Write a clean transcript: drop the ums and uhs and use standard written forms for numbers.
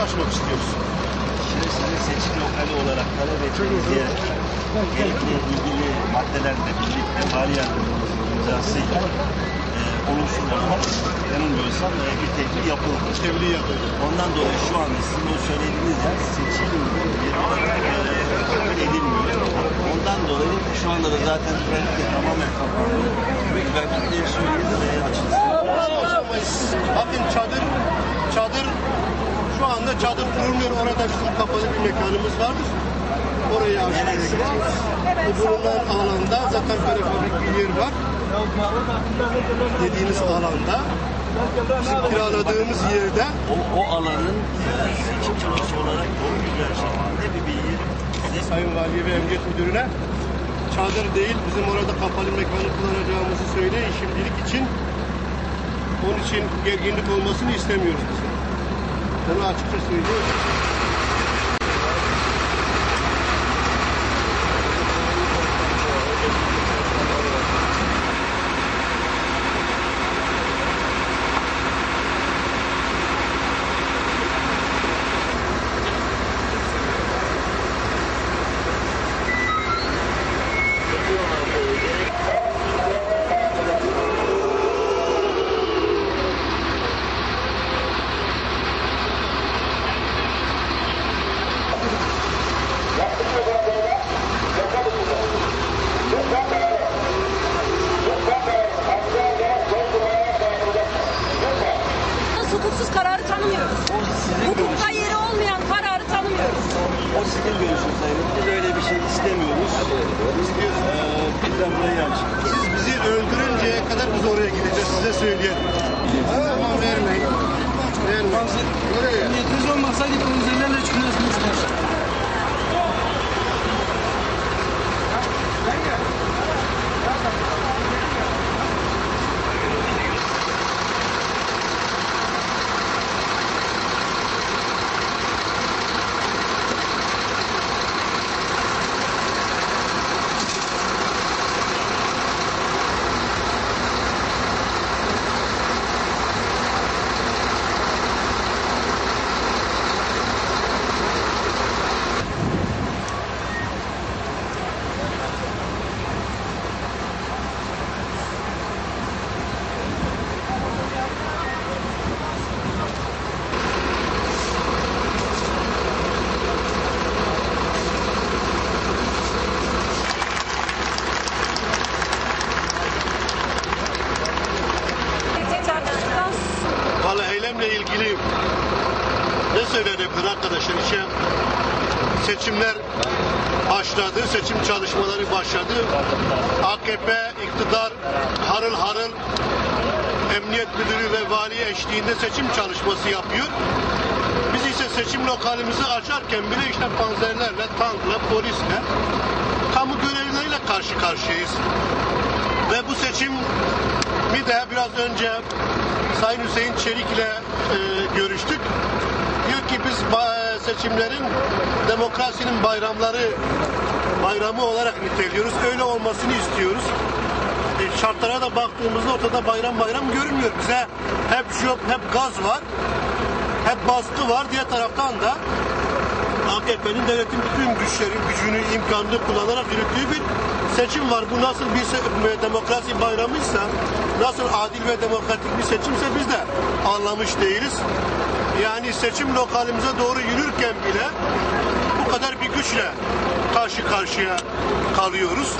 açmak istiyoruz. Şimdi sizin seçim lokali olarak talep ettiğiniz yer gerekli ilgili maddelerle birlikte vali yardımcımızın imzasıyla oluşturulmuş, yanılmıyorsam bir tebliğ yapıldı. Tebliğ yapıldı. Ondan dolayı şu anda sizin o söylediğiniz yer seçim yeri olarak kabul edilmiyor. Ondan dolayı şu anda da zaten trafik tamamen kapandı. Belki söyleyeyim açılsın. Bakın çadır şu anda çadır kurulmuyor. Orada bizim kapalı bir mekanımız var. Orayı aşağıya gideceğiz. Bu bulunan alanda zaten prefabrik bir yer var. Dediğiniz alanda. Bizim kiraladığımız yerde. O alanın seçim çalışması olarak doğru güzel şekilde bir bilgi. Sayın Valiye ve Emniyet Müdürü'ne çadır değil, bizim orada kapalı mekanı kullanacağımızı söyleyin şimdilik için. Onun için gerginlik olmasını istemiyoruz biz. Bunu açıkça söylüyoruz. Hukuksuz kararı tanımıyoruz. Hukukta yeri olmayan kararı tanımıyoruz. O sizin görüşünüz sayın. Biz öyle bir şey istemiyoruz. Bizden burayı açın. Siz bizi öldürünceye kadar biz oraya gideceğiz, size söyleyelim. Tamam, vermeyin. Vermeyin. Oraya. Niyetiniz olmasaydı konserlerle çıkıyorsunuz. Vallahi eylemle ilgili ne söylenebilir arkadaşlar? Seçimler başladı, seçim çalışmaları başladı. AKP iktidar harıl harıl Emniyet Müdürü ve Vali eşliğinde seçim çalışması yapıyor. Biz ise seçim lokalimizi açarken bile işte panzerlerle, tankla, polisle, kamu görevlileriyle karşı karşıyayız. Ve bu seçimi de biraz önce Sayın Hüseyin Çelik ile görüştük. Diyor ki biz seçimlerin demokrasinin bayramı olarak niteliyoruz. Öyle olmasını istiyoruz. Şartlara da baktığımızda ortada bayram görünmüyor. Bize hep job, hep gaz var. Hep baskı var. Diğer taraftan da AKP'nin devletin bütün gücünü, imkanını kullanarak yürüttüğü bir seçim var. Bu nasıl bir demokrasi bayramıysa, nasıl adil ve demokratik bir seçimse biz de anlamış değiliz. Yani seçim lokalimize doğru yürürken bile bu kadar bir güçle karşı karşıya kalıyoruz.